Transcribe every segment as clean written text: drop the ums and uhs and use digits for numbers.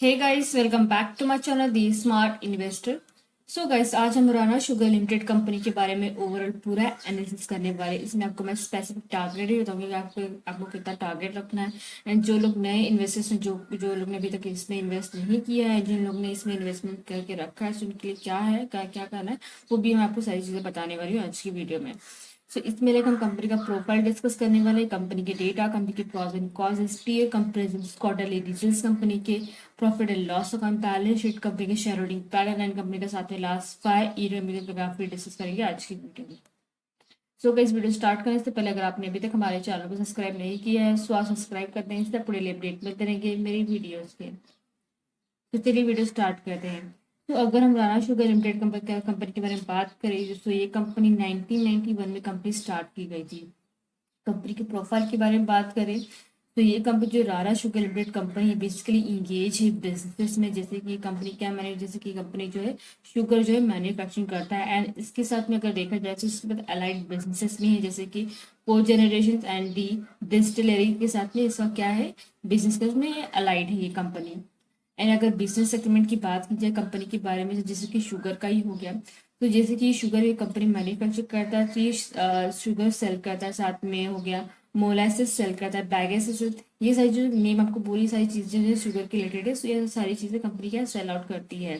Hey guys, welcome back to my channel the smart investor. So guys, आज हम Rana sugar limited company के बारे में ओवरऑल पूरा एनालिसिस करने वाले। इसमें आपको मैं स्पेसिफिक टारगेट ही बताऊंगी कि आपको कितना टारगेट रखना है। एंड जो लोग नए इन्वेस्टर्स हैं, जो लोग ने अभी तक इसमें इन्वेस्ट नहीं किया है, जिन लोग ने इसमें इन्वेस्टमेंट करके रखा है, उनके लिए क्या है, क्या करना है, वो भी मैं आपको सारी चीज़ें बताने वाली हूँ आज की वीडियो में। सो इसमें हम कंपनी का प्रोफाइल डिस्कस करने वाले, कंपनी के डेटा, कंपनी के pros and cons, peer comparison, quarterly results, company के profit and loss account, balance sheet, company के share holding pattern and company का साथ में लास्ट 5 ईयर में काफी डिस्कस करेंगे आज की वीडियो में। सो इस वीडियो स्टार्ट करने से पहले अगर आपने अभी तक हमारे चैनल को सब्सक्राइब नहीं किया है तो आप सब्सक्राइब करते हैं, इससे पूरे अपडेट मिलते रहेंगे मेरी वीडियोज के। तो चलिए वीडियो स्टार्ट करते हैं। तो अगर हम राणा शुगर लिमिटेड कंपनी के बारे में बात करें तो ये कंपनी 1991 में कंपनी स्टार्ट की गई थी। कंपनी के प्रोफाइल के बारे में बात करें तो ये कंपनी जो राणा शुगर लिमिटेड कंपनी है बेसिकली इंगेज है बिजनेस में। जैसे कि कंपनी क्या मैंने जैसे कि कंपनी जो है शुगर जो है मैन्युफैक्चरिंग करता है, एंड इसके साथ में अगर देखा जाए तो इसके बाद अलाइड बिजनेसेस भी हैं, जैसे कि को जनरेशन एंड दी डिस्टिलरी के साथ में इसका क्या है बिजनेस में अलाइड है ये कंपनी। एंड अगर बिजनेस सेगमेंट की बात की जाए कंपनी के बारे में, जैसे कि शुगर का ही हो गया, तो जैसे कि शुगर ये कंपनी मैन्युफैक्चर करता है तो ये शुगर सेल करता है, साथ में हो गया मोलासिस सेल करता है, बैगेस, ये सारी जो नेम आपको बोली सारी चीज़ें जो शुगर के रिलेटेड है, तो ये सारी चीज़ें कंपनी क्या सेल आउट करती है।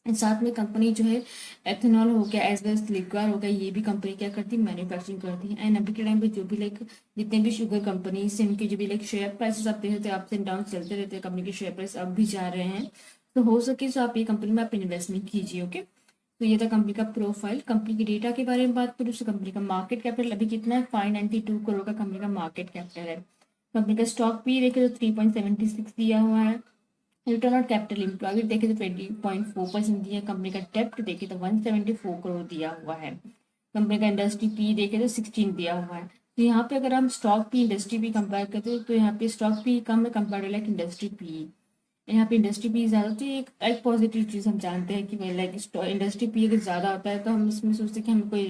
साथ में कंपनी जो है एथेनॉल हो गया एज वेल एज लिक्वार हो गया, ये भी कंपनी क्या करती है मैन्युफैक्चरिंग करती है। एंड अभी के टाइम पे जो भी लाइक जितने भी शुगर कंपनीज हैं उनके जो भी लाइक शेयर प्राइसेस आते रहते हैं, अप्स एंड डाउन चलते रहते हैं, कंपनी के शेयर प्राइस अब भी जा रहे हैं। तो हो सके तो आप ये कंपनी में आप इन्वेस्टमेंट कीजिए। ओके, तो ये था कंपनी का प्रोफाइल। कंपनी के डेटा के बारे में बात करूँ तो कंपनी का मार्केट कैपिटल अभी कितना है, 592 करोड़ का कंपनी का मार्केट कैपिटल है। कंपनी का स्टॉक भी देखे तो 3.76 दिया हुआ है। रिटर्न ऑन कैपिटल एम्प्लॉयड देखे तो 20.4% दिया। कंपनी का डेप्ट देखे तो 174 करोड़ दिया हुआ है। कंपनी का इंडस्ट्री पी देखे तो 16 दिया हुआ है। तो यहाँ पे अगर हम stock P industry P compare करते हैं तो यहाँ पे स्टॉक पी कम है compare to like industry P. यहाँ पे इंडस्ट्री पी ज़्यादा, तो एक पॉजिटिव चीज़ हम जानते हैं कि लाइक इंडस्ट्री पी अगर ज़्यादा होता है तो हम इसमें सोचते हैं कि हमें कोई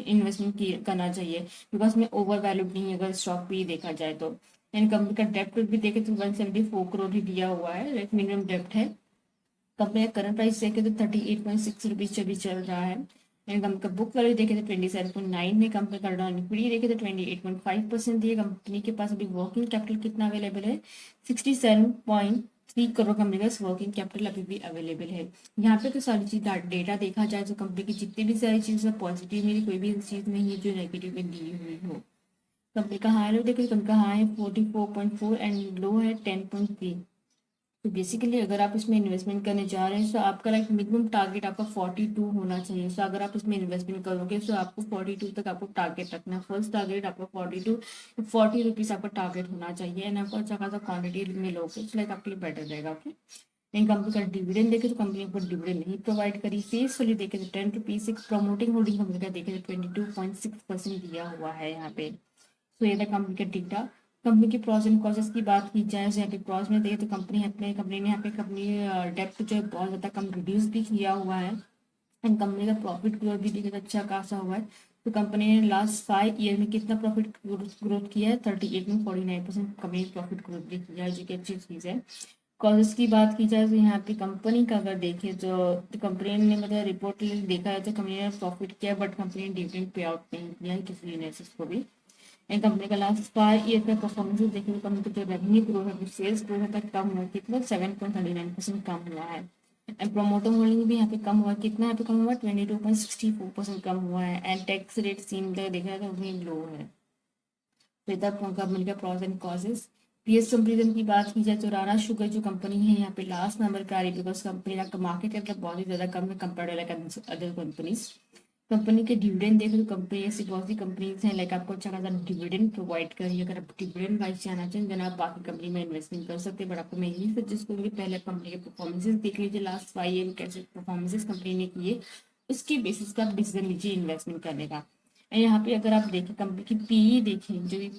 इन्वेस्टमेंट करना चाहिए, बिकॉज में ओवर वैल्यूड नहीं है अगर स्टॉक पी देखा जाए तो। एंड कंपनी का डेप्ट भी देखे तो 174 करोड़ ही दिया हुआ है, लाइक मिनिमम डेप्ट है। कंपनी का करंट प्राइस देखे तो 38.6 रुपीज अभी चल रहा है। एंड कंपनी का बुक वैल्यू देखे तो 27.9 है। कंपनी का रिटर्न ऑन इक्विटी देखे तो 28.5% दिए। कंपनी के पास अभी वर्किंग कैपिटल कितना अवेलेबल है, 67.3 करोड़ कंपनी का वर्किंग कैपिटल अभी भी अवेलेबल है। यहाँ पे तो सारी चीज डेटा देखा जाए तो कंपनी की जितनी भी सारी चीज़ें पॉजिटिव मेरी कोई भी चीज़ नहीं है जो नेगेटिव में दी हुई हो। कंपनी का हाई लो देखिए, कंपनी का हाई है 44.4 एंड लो है 10.3। तो बेसिकली अगर आप इसमें इन्वेस्टमेंट करने जा रहे हैं तो आपका लाइक मिनिमम टारगेट आपका 42 होना चाहिए। सो अगर आप इसमें इन्वेस्टमेंट करोगे तो आपको 42 तक आपको टारगेट रखना है। फर्स्ट टारगेट आपका 42 40 रुपीज़ आपका टारगेट होना चाहिए। एंड आपको अच्छा खासा क्वान्टिटी में लोगे तो लाइक आपके लिए बेटर रहेगा। ओके, नहीं कंपनी का डिविडेंड देखे तो कंपनी को डिविडेंड नहीं प्रोवाइड करी। फेस वैल्यू देखे तो 10 रुपीज़। एक प्रमोटिंग होल्डिंग कंपनी का देखे तो 22.6% दिया हुआ है यहाँ पे। तो ये था कंपनी का डेटा। कंपनी के प्रॉस एंड कॉन्स की बात की जाए तो यहाँ पे प्रॉस में देखिए तो कंपनी ने यहाँ पे कंपनी डेप्ट जो है बहुत ज़्यादा कम रिड्यूस भी किया हुआ है। एंड कंपनी का प्रॉफिट ग्रोथ भी देखिए तो अच्छा खासा हुआ है। तो कंपनी ने लास्ट 5 ईयर में कितना प्रॉफिट ग्रोथ किया है, 38 में 49% कंपनी ने प्रॉफिट ग्रोथ भी किया है, जो कि अच्छी चीज़ है। कॉजेस की बात की जाए तो यहाँ पे कंपनी का अगर देखें तो कंपनी ने मतलब रिपोर्ट देखा है तो कंपनी ने प्रॉफिट किया, बट कंपनी ने डिविडेंड पे आउट नहीं किया है किसी यूनिवर्सिटी को भी। एंड कंपनी का लास्ट 5 ईयर का परफॉर्मेंस देखिए तो कंपनी का जो रेवेन्यू ग्रोथ है, सेल्स ग्रोथ है तक कम हुआ है, कितना 7.39% कम हुआ है। एंड प्रोमोटर होल्डिंग भी यहाँ पे कम हुआ है, कितना यहाँ पे कम हुआ है 22.64% कम हुआ है। एंड टैक्स रेट सीन देखा जाए तो भी लो है। तो इधर कंपनी का pros and causes. PS comparison की बात की जाए तो राणा शुगर जो कंपनी है यहाँ पे लास्ट नंबर पे आ रही है, बिकॉज कंपनी का मार्केट कैपिटल बहुत ही ज़्यादा कम है compare to like other companies. Company के डिविडेंड देखें तो कंपनी ऐसी बहुत सी कंपनीज हैं लाइक आपको अच्छा खासा डिविडेंड प्रोवाइड करिए। अगर आप डिविडेंड वाइज जाना चाहें देन आप बाकी कंपनी में इन्वेस्टमेंट कर सकते हैं, बट आपको मैं यही सजेस्ट करूँगी पहले कंपनी के परफॉर्मेंसेज देख लीजिए, लास्ट 5 ईयर में कैसे परफॉर्मेंसेज कंपनी ने किए, उसके बेसिस पे आप डिसीजन लीजिए इन्वेस्टमेंट करने का। यहाँ पे अगर आप देखें कंपनी की पीई देखें, जो भी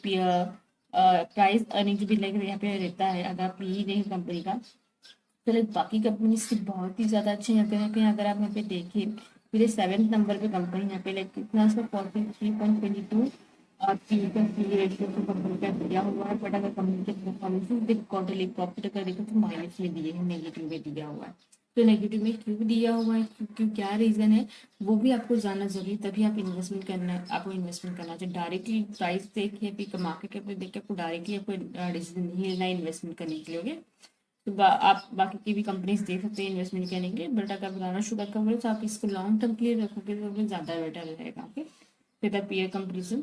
प्राइस अर्निंग जो भी लाइक यहाँ पे रहता है, अगर आप पीई देखें कंपनी का तो लाइक बाकी कंपनी से बहुत ही ज़्यादा अच्छे हैं। अगर आप यहाँ पे देखें फिर 7th नंबर पे कंपनी यहाँ पे लाइक कितना उसका 43.22 पी का पी रेशियो तो कंपनी का दिया हुआ है, बट अगर कंपनी के परफॉर्मेंस विद क्वार्टरली प्रॉफिट अगर देखो तो माइनस में दिए हैं, नेगेटिव में दिया हुआ है। तो नेगेटिव में क्यों दिया हुआ है, क्यों क्या रीजन है, वो भी आपको जानना जरूरी है, तभी आप इन्वेस्टमेंट करना है, आपको इन्वेस्टमेंट करना चाहिए। डायरेक्टली प्राइस देख के फिर मार्केट कैप देख के आपको डायरेक्टली आपको डिसीजन नहीं लेना है इन्वेस्टमेंट करने के लिए। ओके, तो आप बाकी की भी कंपनीज देख सकते हैं इन्वेस्टमेंट करने के लिए, बट अगर बनाना शुगर का बोले तो आप इसको लॉन्ग टर्म के लिए रखोगे तो ज़्यादा बेटर रहेगा। ओके, फिर पीयर कंपेरिजन,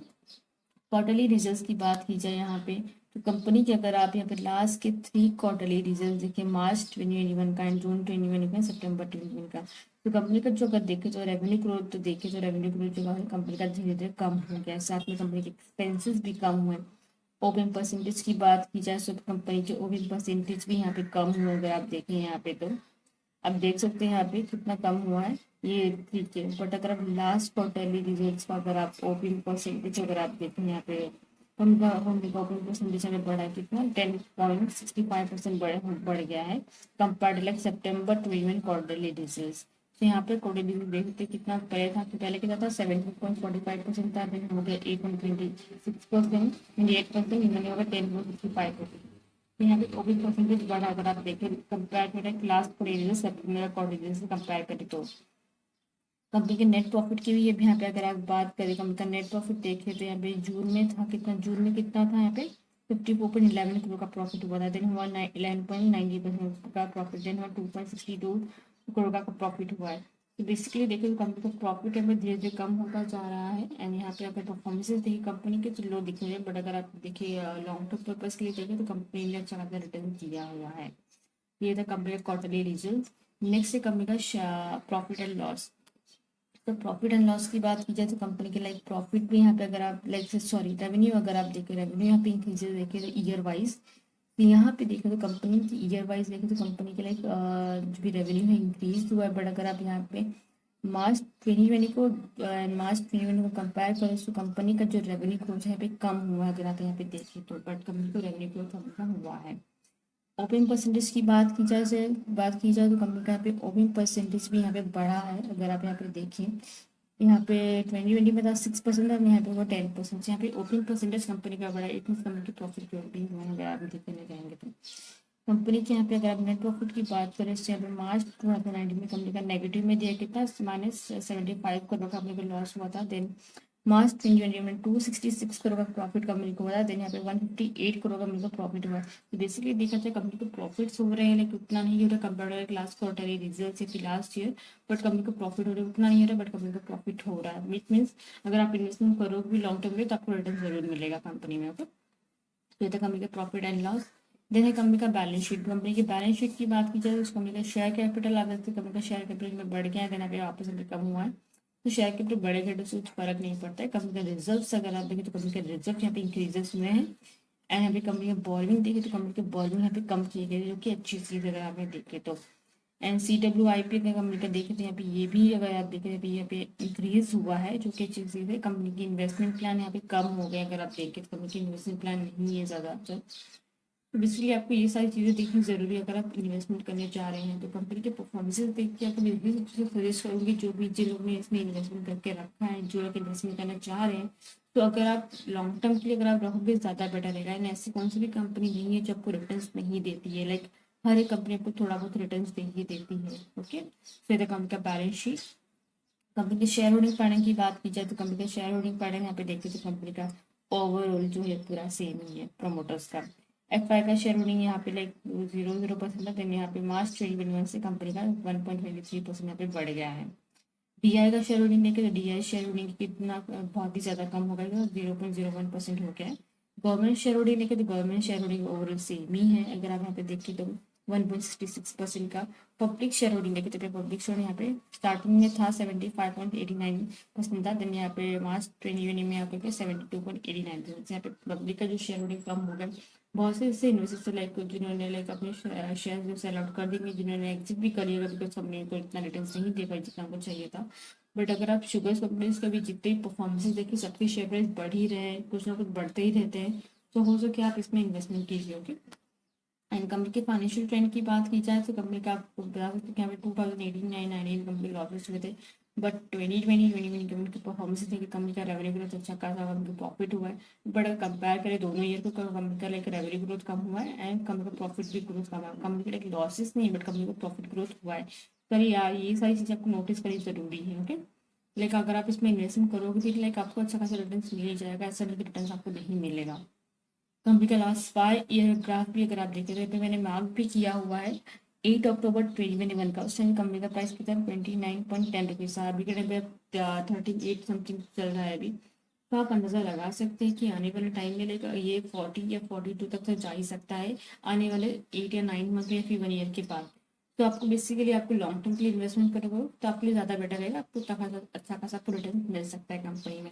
क्वार्टरली रिजल्ट्स की बात की जाए यहाँ पे, तो कंपनी के अगर आप यहाँ पे लास्ट के 3 क्वार्टरली रिजल्ट देखिए, मार्च 2021 का एंड जून 2021 का, सितंबर 2021 का, तो कंपनी का जो अगर देखे तो रेवेन्यू ग्रोथ तो देखे तो रेवेन्यू ग्रोथ जो है कंपनी का धीरे धीरे कम हो गया है, साथ में कंपनी के एक्सपेंसेस भी कम हुए। ओपन परसेंटेज की बात की जाए तो कंपनी के ओपन परसेंटेज भी यहाँ पे कम हुए, अगर आप देखें यहाँ पे तो आप देख सकते हैं यहाँ पे कितना कम हुआ है ये, ठीक है। बट अगर आप लास्ट क्वार्टरली रिजल्ट्स का अगर आप ओपन परसेंटेज अगर आप देखें यहाँ पे, उनका ओपन परसेंटेज हमें बढ़ा है कितना, 10.65% बढ़ गया है कंपेयर्ड लाइक सितंबर 2021 क्वार्टरली रिजल्ट्स। तो यहाँ पे क्वार्टरली देख सकते कितना पहले था, तो पहले कितना था 17.45% था, फिर हो गया 8.26%, 28%, इन्होंने होगा 10.65%। तो यहाँ पे ओपन परसेंटेज बढ़ा, अगर आप देखें कंपेयर करें क्लास क्वार्टर सितंबर क्वार्टर से कंपेयर करें तो कंपनी के नेट प्रॉफिट की भी यहाँ पे अगर आप बात करें, कंपनी का नेट प्रॉफिट देखें तो यहाँ पे जून में था कितना, जून में कितना था यहाँ पे 54.11 करोड़ का प्रॉफिट हुआ था, देन हुआ 11.90% का प्रॉफिट, देन हुआ 2.62 करोड़ का प्रॉफिट हुआ है। तो बेसिकली देखिए तो कंपनी का प्रॉफिट है धीरे धीरे कम होता जा रहा है, एंड यहाँ पे अगर परफॉर्मेंसेज देखिए कंपनी के तो लो दिख रहे हैं, बट अगर आप देखिए लॉन्ग टर्म पर्पज के लिए देखें तो कंपनी ने अच्छा खासा रिटर्न दिया हुआ है। ये था कंपनी का क्वार्टरली रिजल्ट। नेक्स्ट है कंपनी का प्रॉफिट एंड लॉस। तो प्रॉफिट एंड लॉस की बात की जाए तो कंपनी के लाइक प्रॉफिट भी यहाँ पे अगर आप लाइक सॉरी रेवेन्यू अगर आप देखें, रेवेन्यू यहाँ पे इंक्रीज देखें तो ईयर वाइज, तो यहाँ पे देखें तो कंपनी की ईयर वाइज देखें तो कंपनी के लाइक जो भी रेवेन्यू है इंक्रीज हुआ है, बट अगर आप यहाँ पे मार्च 2020 को मार्च 2020 को कंपेयर करें तो कंपनी का जो रेवेन्यू ग्रोथ है यहाँ पे कम हुआ है, अगर आप यहाँ पे देखें तो, बट कंपनी को रेवेन्यू ग्रोथ हमेशा हुआ है। ओपन परसेंटेज की बात की जाए तो कंपनी का यहाँ पे ओपन परसेंटेज भी यहाँ पे बढ़ा है, अगर आप यहाँ पे देखें यहाँ पे 2020 में था 6% और यहाँ पे वो 10%, यहाँ पे ओपन परसेंटेज कंपनी का बढ़ा है, इतनी कंपनी की प्रॉफिट ग्रोथ भी हुआ है, अगर आप देखने जाएंगे तो कंपनी के यहाँ पे अगर आप नेट प्रॉफिट की बात करें तो यहाँ पे मार्च 2019 में कंपनी का नेगेटिव में दिया कितना, -75 करोड़ का कंपनी का लॉस हुआ था, देन मार्च 2020 में 266 करोड़ का प्रॉफिट कंपनी को हुआ था, देन यहाँ पे 158 करोड़ का कंपनी को प्रॉफिट हुआ है। तो बेसिकली देखा जाए कंपनी को प्रॉफिट्स हो रहे हैं लेकिन उतना नहीं हो रहा compare to last quarter result से लास्ट ईयर, बट कंपनी को प्रॉफिट हो रहा है उतना नहीं हो रहा, बट कंपनी को प्रॉफिट हो रहा है, विच मीन्स अगर आप इन्वेस्टमेंट करोगे भी लॉन्ग टर्म में तो आपको रिटर्न जरूर मिलेगा कंपनी में। ओके, तो ये था कंपनी का प्रॉफिट एंड लॉस। देन है कंपनी का बैलेंस शीट। कंपनी की बैलेंस शीट की बात की जाए तो उस कंपनी का शेयर कैपिटल आप देखते कंपनी का शेयर कैपिटल में बढ़ गया है, देन अभी वापस अभी कम हुआ है, तो शेयर कैपिटल बढ़े घटे से कुछ फर्क नहीं पड़ता है। कंपनी का रिजर्व्स अगर आप देखें तो कंपनी के रिजर्व यहाँ पे इंक्रीजेस हुए हैं, एंड यहाँ पे कंपनी का बॉर्विंग देखे तो कंपनी के बॉर्विंग यहाँ पे कम की गई जो कि अच्छी चीज़ अगर आपने देखे तो। एंड CWIP का कंपनी का देखें तो यहाँ पे ये भी अगर आप देखें तो यहाँ पे इंक्रीज हुआ है जो कि अच्छी चीज़ है। कंपनी की इन्वेस्टमेंट प्लान यहाँ पे कम हो गया, अगर आप देखें तो कंपनी की इन्वेस्टमेंट प्लान नहीं है ज़्यादा अच्छा, तो बेसिकली आपको ये सारी चीज़ें देखनी ज़रूरी है अगर आप इन्वेस्टमेंट करने जा रहे हैं। तो कंपनी के परफॉर्मेंसेस देख के आपको बिल्कुल सबसे सजेस्ट करूँगी, जो भी जिन लोगों ने इसमें इन्वेस्टमेंट करके रखा है, जो लोग इन्वेस्टमेंट करना चाह रहे हैं, तो अगर आप लॉन्ग टर्म के लिए अगर आप रहोगे ज़्यादा बेटर रहेगा। एंड ऐसी कौन सी भी कंपनी नहीं है जो आपको रिटर्न नहीं देती है, लाइक हर एक कंपनी आपको थोड़ा बहुत रिटर्न दे ही देती है। ओके, फिर कंपनी का बैलेंस शीट। कंपनी के शेयर होल्डिंग पैटर्न की बात की जाए तो कंपनी का शेयर होल्डिंग पैटर्न यहाँ पे देखते तो कंपनी का ओवरऑल जो है पूरा सेम ही है प्रमोटर्स का। FI का शेयर होल्डिंग यहाँ पे लाइक 0.00% है, देन यहाँ पे मार्च 2021 से कंपनी का 1.23% यहाँ पे बढ़ गया है। DI का शेयर होल्डिंग देखें तो DI शेयर होल्डिंग कितना बहुत ही ज़्यादा कम हो गया, 0.01% हो गया है। गवर्नमेंट शेयर होल्डिंग देखें तो government share holding overall same ही है, अगर आप यहाँ पे देखें तो 1.66% का। पब्लिक शेयर होल्डिंग देखें तो पब्लिक शेयर यहाँ पे स्टार्टिंग में था 75.89% था, देन यहाँ पे मार्च 2020 में यहाँ पे 72.89%। यहाँ पे पब्लिक का जो शेयर होल्डिंग कम हो गया। बहुत से ऐसे इन्वेस्टर्स लाइक जिन्होंने लाइक अपने शेयर जो सेल आउट कर देंगे, जिन्होंने एग्जिट भी करिएगा बिकॉज कंपनी को इतना रिटर्न नहीं दे पाई जितना उनको चाहिए था। बट अगर आप शुगर कंपनीज का भी जितने परफॉर्मेंसेज देखिए सबके शेयर प्राइस बढ़ ही रहे हैं, कुछ ना कुछ बढ़ते ही रहते हैं, तो हो सके आप इसमें इन्वेस्टमेंट कीजिए। ओके, एंड कंपनी के फाइनेंशियल ट्रेंड की बात की जाए तो कंपनी का आपको बता सकते हैं 2018-19 कंपनी लॉसेस हुए थे, बट 2020 की परफॉर्मेंस देखिए, कंपनी का रेवेन्यू ग्रोथ अच्छा खासा हुआ, उनका प्रॉफिट हुआ है। बट अगर कंपेयर करें दोनों ईयर को, कंपनी का लाइक रेवेन्यू ग्रोथ कम हुआ है एंड कंपनी का प्रॉफिट भी ग्रोथ कम हुआ है। कंपनी का लाइक लॉसेस नहीं, बट कंपनी का प्रॉफिट ग्रोथ हुआ है। सर यार, ये सारी चीज़ें आपको नोटिस करनी जरूरी है। ओके, लाइक अगर आप इसमें इन्वेस्टमेंट करोगे तो लाइक आपको अच्छा खासा रिटर्न मिल ही जाएगा, ऐसा नहीं कि रिटर्न आपको नहीं मिलेगा। कंपनी का लास्ट 5 ईयर ग्राफ भी अगर आप देखें तो यहाँ पे मैंने मार्क भी किया हुआ है 8 अक्टूबर 2021 का। उस टाइम कंपनी का प्राइस कितना है, 29.10 रुपीज़ था। अभी के टाइम पे 38 समथिंग चल रहा है अभी। तो आप अंदाज़ा लगा सकते हैं कि आने वाले टाइम में लेकर ये 40 या 42 तक तो जा ही सकता है, आने वाले 8 या 9 मंथ या फिर 1 ईयर के बाद। तो आपको बेसिकली आपको लॉन्ग टर्म के लिए इन्वेस्टमेंट करोगे तो आपके लिए ज़्यादा बेटर रहेगा, आपको अच्छा खासा आपको रिटर्न मिल सकता है कंपनी में।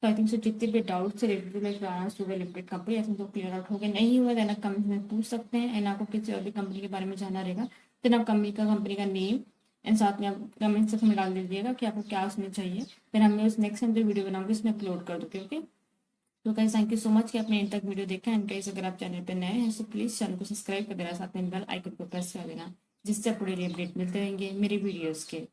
तो आई थिंक सो जितने भी डाउट्स से related like Rana sugar limited company I think तो क्लियर आउट हो गए। नहीं हुआ देन आप कमेंट में पूछ सकते हैं, एंड आपको किसी और भी कंपनी के बारे में जानना रहेगा देन आप कंपनी का नेम एंड साथ में आप कमेंट सेक्शन में डाल दीजिएगा कि आपको क्या उसमें चाहिए। फिर हम उस नेक्स्ट टाइम जो वीडियो बनाऊंगी उसमें अपलोड कर दूँगी। ओके, तो guys thank you so much कि आपने इन तक वीडियो देखा। एंड गाइस अगर आप चैनल पर नए हैं तो प्लीज़ चैनल को सब्सक्राइब कर देना, साथ में बेल आइकन को प्रेस कर देना, जिससे आपको डेली अपडेट मिलते रहेंगे मेरे वीडियोज़ के।